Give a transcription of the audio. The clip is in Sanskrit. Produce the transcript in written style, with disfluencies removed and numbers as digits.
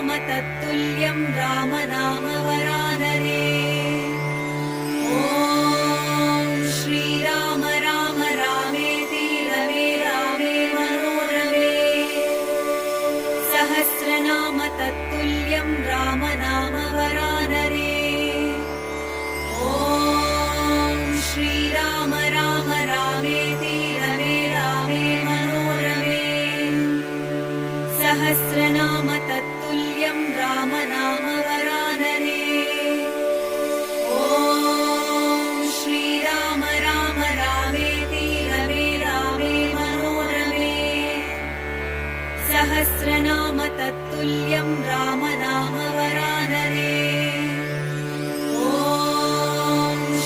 सहस्रनाम तत्तुल्यं राम नाम वरानने। ॐ श्रीराम राम रामेति रमे रामे मनोरमे। सहस्रनाम तत्तुल्यं राम नाम वरानने। ॐ श्रीराम राम रामेति रमे रामे मनोरमे। सहस्रनाम तत्तुल्यं राम नाम वरानने। ॐ श्रीराम राम रामेति रमे रामे मनोरमे। सहस्रनाम तत्तुल्यं राम